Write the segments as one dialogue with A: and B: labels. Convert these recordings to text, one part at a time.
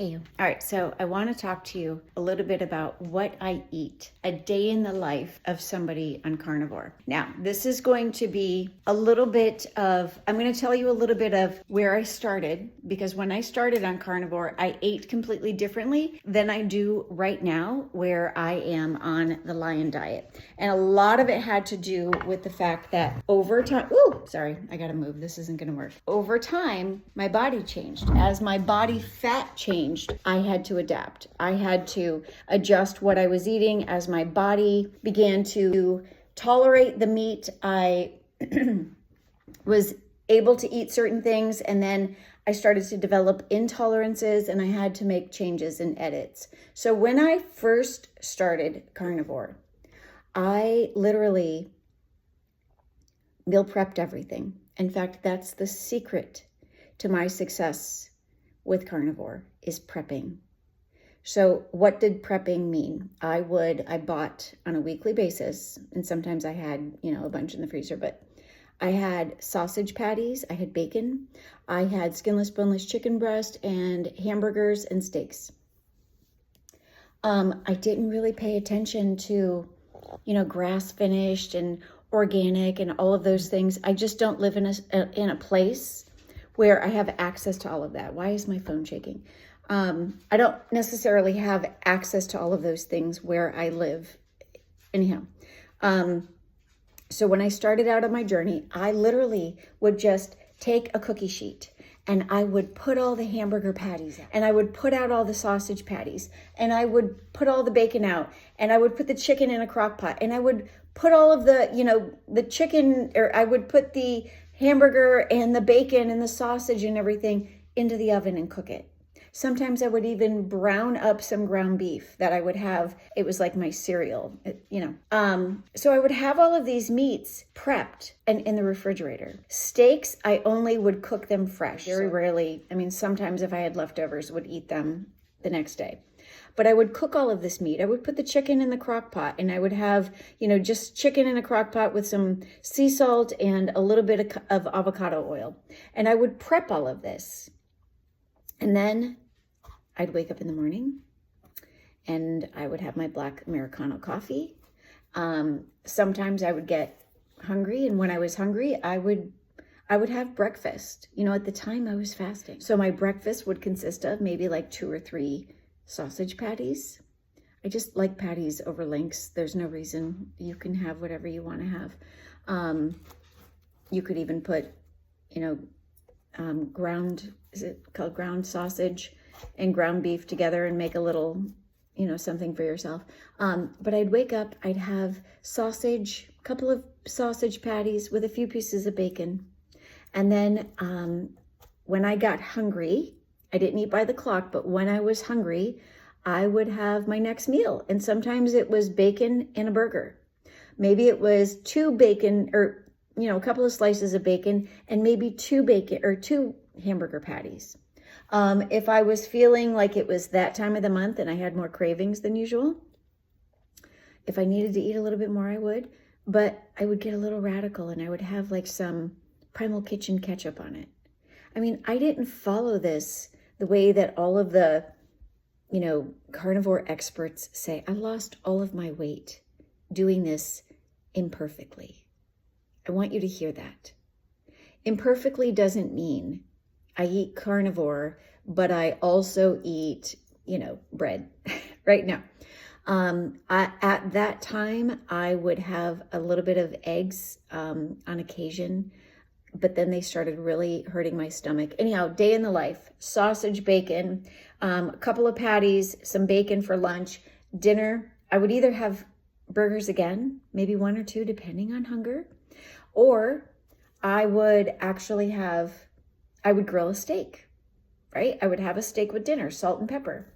A: Hey you. All right, so I want to talk to you a little bit about what I eat, a day in the life of somebody on carnivore. Now, this is going to be a little bit of, I'm going to tell you a little bit of where I started, because when I started on carnivore, I ate completely differently than I do right now, where I am on the lion diet. And a lot of it had to do with the fact that over time, sorry, I got to move. This isn't going to work. Over time, my body changed. As my body fat changed, I had to adapt. I had to adjust what I was eating. As my body began to tolerate the meat, I was able to eat certain things, and then I started to develop intolerances, and I had to make changes and edits. So when I first started carnivore, I literally meal prepped everything. In fact, that's the secret to my success with carnivore, is prepping. So what did prepping mean? I bought on a weekly basis, and sometimes I had, a bunch in the freezer, but I had sausage patties, I had bacon, I had skinless, boneless chicken breast, and hamburgers and steaks. I didn't really pay attention to, grass finished and organic and all of those things. I just don't live in a place where I have access to all of that. Why is my phone shaking? I don't necessarily have access to all of those things where I live. Anyhow, so when I started out on my journey, I literally would just take a cookie sheet and I would put all the hamburger patties out, and I would put out all the sausage patties, and I would put all the bacon out, and I would put the chicken in a crock pot, and I would put all of the, the chicken, or I would put the hamburger and the bacon and the sausage and everything into the oven and cook it. Sometimes I would even brown up some ground beef that I would have. It was like my cereal, So I would have all of these meats prepped and in the refrigerator. Steaks, I only would cook them fresh. Very rarely, sometimes if I had leftovers, would eat them the next day. But I would cook all of this meat. I would put the chicken in the crock pot, and I would have, just chicken in a crock pot with some sea salt and a little bit of avocado oil. And I would prep all of this. And then I'd wake up in the morning and I would have my black Americano coffee. Sometimes I would get hungry, and when I was hungry, I would have breakfast. At the time I was fasting. So my breakfast would consist of maybe like 2 or 3 sausage patties. I just like patties over links. There's no reason. You can have whatever you want to have. You could even put, ground sausage and ground beef together and make a little, something for yourself. But I'd wake up, I'd have sausage, a couple of sausage patties with a few pieces of bacon. And then when I got hungry, I didn't eat by the clock, but when I was hungry, I would have my next meal. And sometimes it was bacon and a burger. Maybe it was 2 bacon, or, a couple of slices of bacon, and maybe 2 hamburger patties. If I was feeling like it was that time of the month and I had more cravings than usual, if I needed to eat a little bit more, I would. But I would get a little radical, and I would have like some Primal Kitchen ketchup on it. I didn't follow this the way that all of the, carnivore experts say. I lost all of my weight doing this imperfectly. I want you to hear that. Imperfectly doesn't mean I eat carnivore, but I also eat, bread. Right now. At that time, I would have a little bit of eggs on occasion, but then they started really hurting my stomach. Anyhow, day in the life: sausage, bacon, a couple of patties, some bacon for lunch. Dinner, I would either have burgers again, maybe 1 or 2, depending on hunger, or I would grill a steak, right? I would have a steak with dinner, salt and pepper.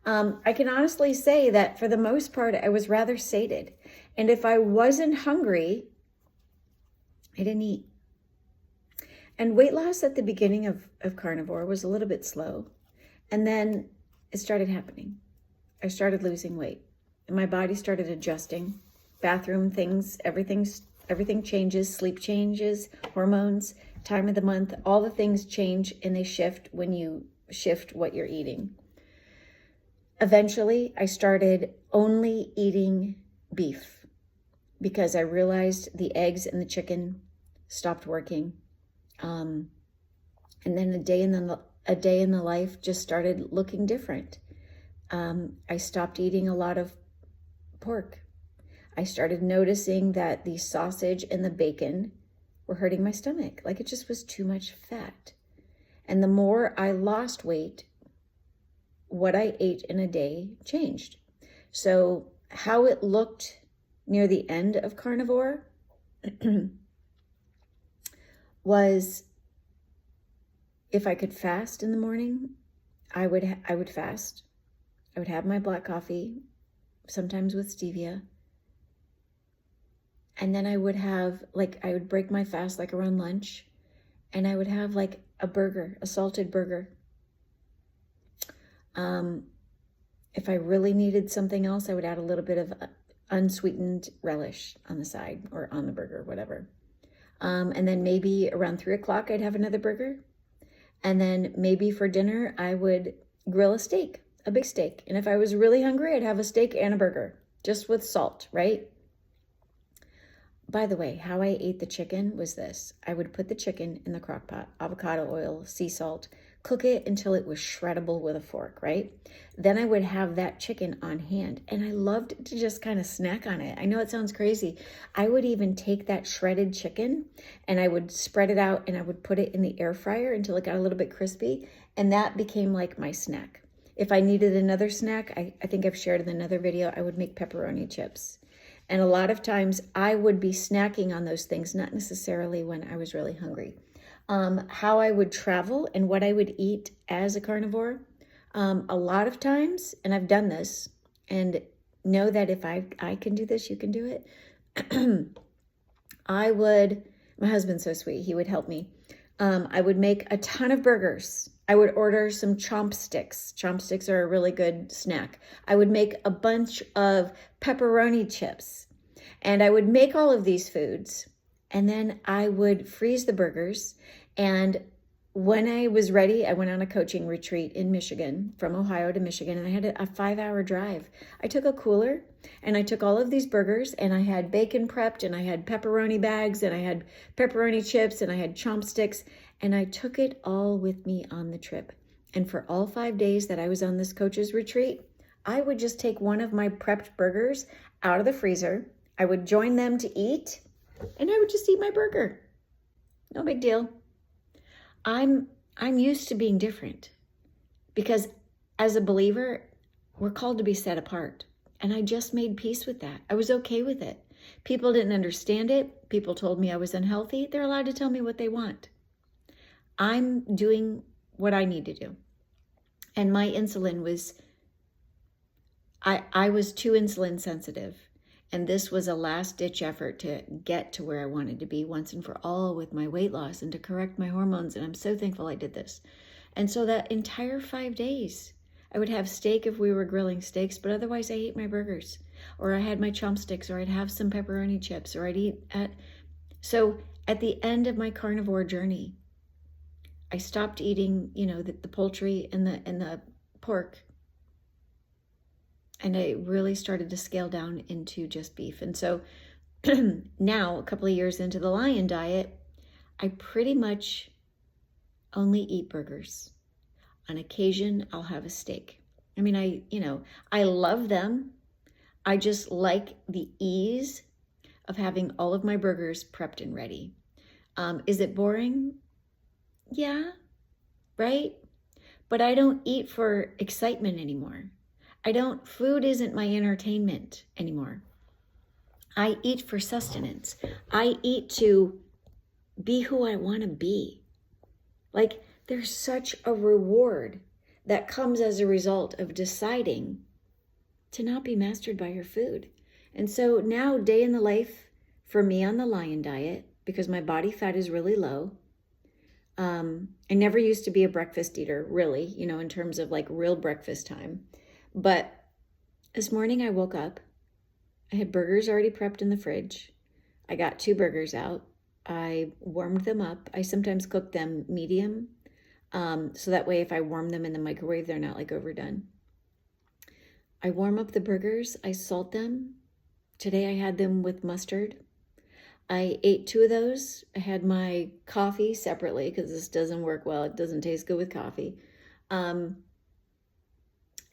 A: I can honestly say that for the most part, I was rather sated. And if I wasn't hungry, I didn't eat. And weight loss at the beginning of carnivore was a little bit slow. And then it started happening. I started losing weight, and my body started adjusting. Bathroom things, everything changes, sleep changes, hormones, time of the month, all the things change, and they shift when you shift what you're eating. eventually I started only eating beef because I realized the eggs and the chicken stopped working. And then a day in the life just started looking different. I stopped eating a lot of pork. I started noticing that the sausage and the bacon were hurting my stomach. Like it just was too much fat. And the more I lost weight, what I ate in a day changed. So how it looked near the end of carnivore was, if I could fast in the morning, I would fast. I would have my black coffee, sometimes with stevia. And then I would break my fast like around lunch, and I would have like a burger, a salted burger. If I really needed something else, I would add a little bit of unsweetened relish on the side or on the burger, whatever. And then maybe around 3 o'clock, I'd have another burger. And then maybe for dinner, I would grill a steak, a big steak. And if I was really hungry, I'd have a steak and a burger, just with salt, right? By the way, how I ate the chicken was this. I would put the chicken in the crock pot, avocado oil, sea salt, cook it until it was shreddable with a fork, right? Then I would have that chicken on hand, and I loved to just kind of snack on it. I know it sounds crazy. I would even take that shredded chicken and I would spread it out and I would put it in the air fryer until it got a little bit crispy, and that became like my snack. If I needed another snack, I think I've shared in another video, I would make pepperoni chips. And a lot of times I would be snacking on those things, not necessarily when I was really hungry. How I would travel and what I would eat as a carnivore, a lot of times, and I've done this, and know that if I can do this, you can do it. My husband's so sweet, he would help me. I would make a ton of burgers. I would order some chopsticks. Chopsticks are a really good snack. I would make a bunch of pepperoni chips. And I would make all of these foods. And then I would freeze the burgers. And when I was ready, I went on a coaching retreat in Michigan, from Ohio to Michigan, and I had a 5-hour drive. I took a cooler and I took all of these burgers, and I had bacon prepped, and I had pepperoni bags, and I had pepperoni chips, and I had chopsticks, and I took it all with me on the trip. And for all 5 days that I was on this coach's retreat, I would just take one of my prepped burgers out of the freezer. I would join them to eat, and I would just eat my burger. No big deal. I'm used to being different, because as a believer, we're called to be set apart. And I just made peace with that. I was okay with it. People didn't understand it. People told me I was unhealthy. They're allowed to tell me what they want. I'm doing what I need to do. And my insulin was, I was too insulin sensitive. And this was a last-ditch effort to get to where I wanted to be once and for all with my weight loss and to correct my hormones. And I'm so thankful I did this. And so that entire 5 days, I would have steak if we were grilling steaks, but otherwise I ate my burgers. Or I had my chopsticks, or I'd have some pepperoni chips, or I'd eat at... So at the end of my carnivore journey, I stopped eating, the poultry and the pork. And I really started to scale down into just beef. And so now, a couple of years into the Lion Diet, I pretty much only eat burgers. On occasion, I'll have a steak. I mean, I love them. I just like the ease of having all of my burgers prepped and ready. Is it boring? Yeah, right? But I don't eat for excitement anymore. Food isn't my entertainment anymore. I eat for sustenance. I eat to be who I want to be. Like, there's such a reward that comes as a result of deciding to not be mastered by your food. And so now, day in the life for me on the Lion Diet, because my body fat is really low. I never used to be a breakfast eater, really, in terms of like real breakfast time. But this morning I woke up, I had burgers already prepped in the fridge. I got 2 burgers out. I warmed them up. I sometimes cook them medium. So that way if I warm them in the microwave, they're not like overdone. I warm up the burgers, I salt them. Today I had them with mustard. I ate 2 of those. I had my coffee separately because this doesn't work well. It doesn't taste good with coffee. And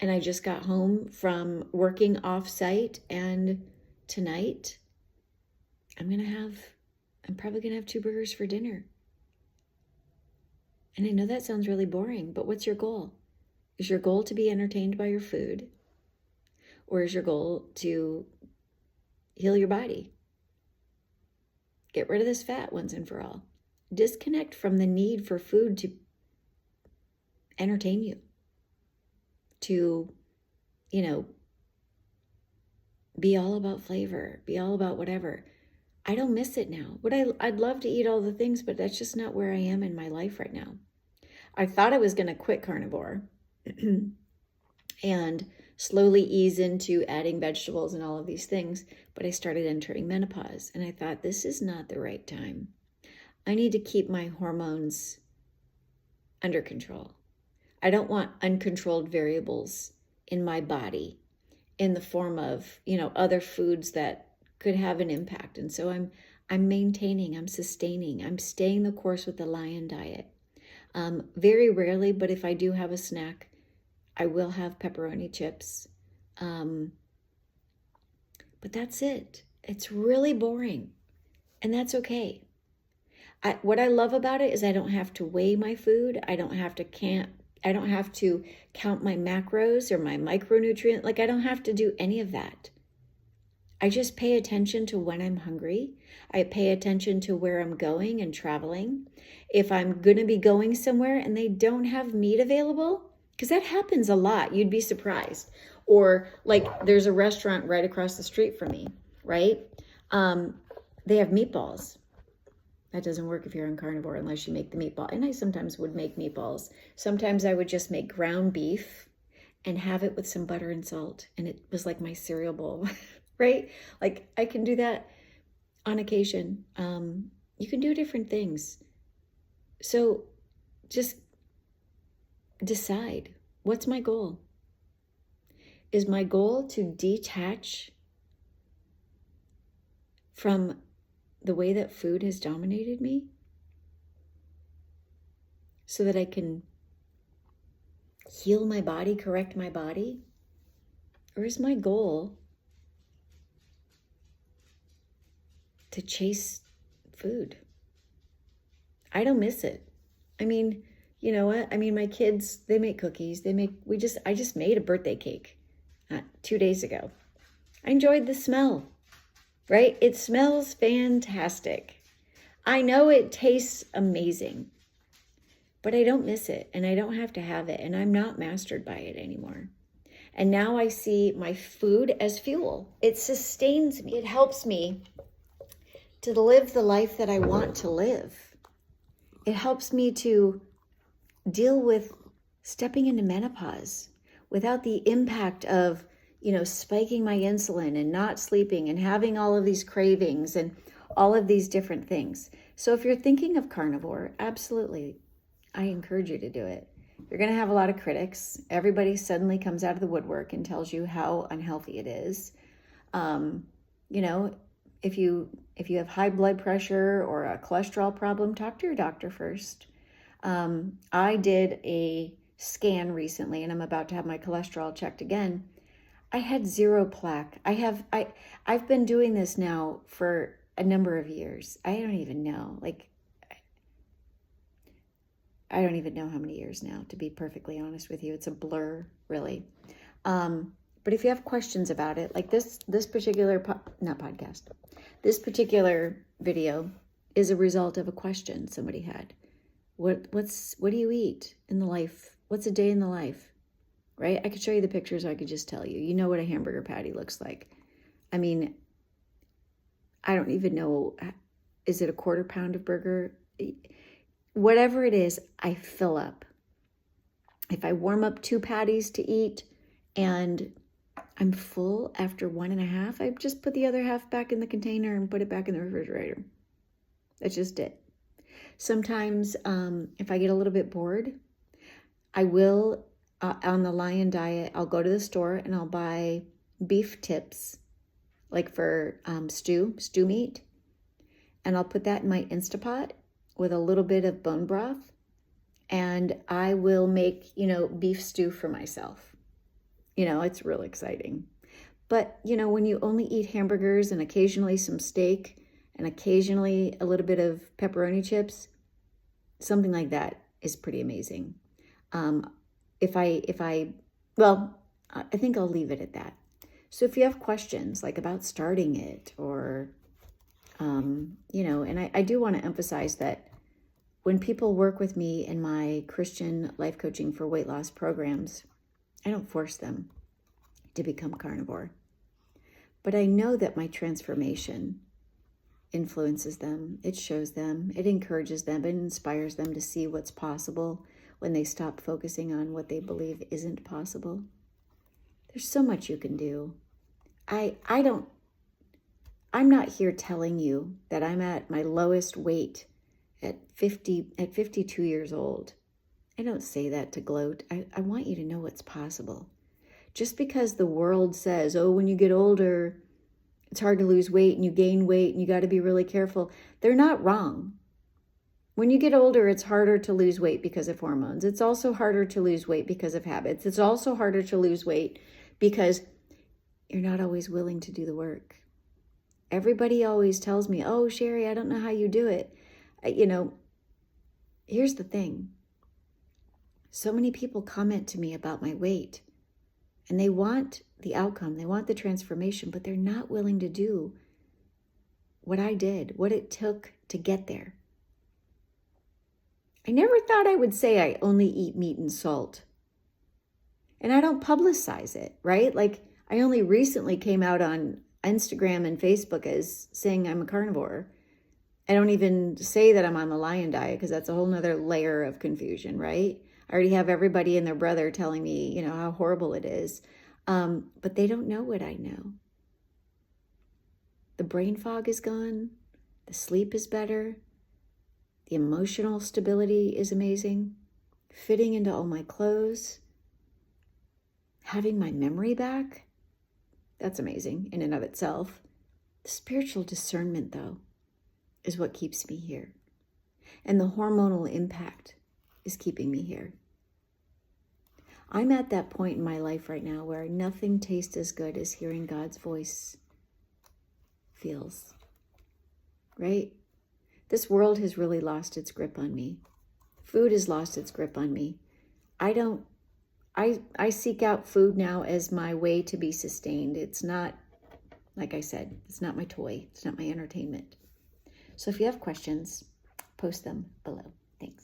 A: I just got home from working off site, and tonight I'm probably gonna have 2 burgers for dinner. And I know that sounds really boring, but what's your goal? Is your goal to be entertained by your food? Or is your goal to heal your body? Get rid of this fat once and for all. Disconnect from the need for food to entertain you, to, be all about flavor, be all about whatever. I don't miss it now. I'd love to eat all the things, but that's just not where I am in my life right now. I thought I was going to quit carnivore and slowly ease into adding vegetables and all of these things, but I started entering menopause, and I thought, this is not the right time. I need to keep my hormones under control. I don't want uncontrolled variables in my body in the form of, other foods that could have an impact. And so I'm maintaining, I'm sustaining, I'm staying the course with the Lion diet. Very rarely, but if I do have a snack, I will have pepperoni chips. But that's it. It's really boring, and that's okay. What I love about it is I don't have to weigh my food. I don't have to count my macros or my micronutrient. I don't have to do any of that. I just pay attention to when I'm hungry. I pay attention to where I'm going and traveling. If I'm going to be going somewhere and they don't have meat available, because that happens a lot, you'd be surprised. Or there's a restaurant right across the street from me, right? They have meatballs. That doesn't work if you're on carnivore unless you make the meatball. And I sometimes would make meatballs. Sometimes I would just make ground beef and have it with some butter and salt. And it was like my cereal bowl, right? I can do that on occasion. You can do different things. So just decide, what's my goal? Is my goal to detach from the way that food has dominated me so that I can heal my body, correct my body? Or is my goal to chase food? I don't miss it. I mean, you know what? My kids, they make cookies. I just made a birthday cake 2 days ago. I enjoyed the smell, right? It smells fantastic. I know it tastes amazing, but I don't miss it, and I don't have to have it, and I'm not mastered by it anymore. And now I see my food as fuel. It sustains me. It helps me to live the life that I want to live. It helps me to deal with stepping into menopause without the impact of, spiking my insulin and not sleeping and having all of these cravings and all of these different things. So if you're thinking of carnivore, absolutely, I encourage you to do it. You're going to have a lot of critics. Everybody suddenly comes out of the woodwork and tells you how unhealthy it is. If you have high blood pressure or a cholesterol problem, talk to your doctor first. I did a scan recently, and I'm about to have my cholesterol checked again. I had 0 plaque. I've been doing this now for a number of years. I don't even know. I don't even know how many years now, to be perfectly honest with you. It's a blur, really. But if you have questions about it, this particular this particular video is a result of a question somebody had. What do you eat in the life? What's a day in the life? Right? I could show you the pictures, or I could just tell you. You know what a hamburger patty looks like. I don't even know. Is it a 1/4 pound of burger? Whatever it is, I fill up. If I warm up 2 patties to eat and I'm full after 1.5, I just put the other half back in the container and put it back in the refrigerator. That's just it. Sometimes if I get a little bit bored, I will on the Lion Diet, I'll go to the store and I'll buy beef tips, like for stew meat, and I'll put that in my Instapot with a little bit of bone broth, and I will make, beef stew for myself. It's real exciting. But, when you only eat hamburgers and occasionally some steak and occasionally a little bit of pepperoni chips, something like that is pretty amazing. Well, I think I'll leave it at that. So if you have questions like about starting it or, and I do want to emphasize that when people work with me in my Christian life coaching for weight loss programs, I don't force them to become carnivore. But I know that my transformation influences them. It shows them, it encourages them, it inspires them to see what's possible when they stop focusing on what they believe isn't possible. There's so much you can do. I'm not here telling you that I'm at my lowest weight at 52 years old. I don't say that to gloat. I want you to know what's possible. Just because the world says, oh, when you get older, it's hard to lose weight and you gain weight and you got to be really careful. They're not wrong. When you get older, it's harder to lose weight because of hormones. It's also harder to lose weight because of habits. It's also harder to lose weight because you're not always willing to do the work. Everybody always tells me, oh, Sherry, I don't know how you do it. Here's the thing. So many people comment to me about my weight and they want the outcome. They want the transformation, but they're not willing to do what I did, what it took to get there. I never thought I would say I only eat meat and salt. And I don't publicize it, right? Like I only recently came out on Instagram and Facebook as saying I'm a carnivore. I don't even say that I'm on the Lion Diet because that's a whole nother layer of confusion, right? I already have everybody and their brother telling me, how horrible it is. But they don't know what I know. The brain fog is gone. The sleep is better. The emotional stability is amazing. Fitting into all my clothes. Having my memory back. That's amazing in and of itself. The spiritual discernment, though, is what keeps me here. And the hormonal impact is keeping me here. I'm at that point in my life right now where nothing tastes as good as hearing God's voice feels, right? This world has really lost its grip on me. Food has lost its grip on me. I seek out food now as my way to be sustained. It's not, like I said, it's not my toy. It's not my entertainment. So if you have questions, post them below. Thanks.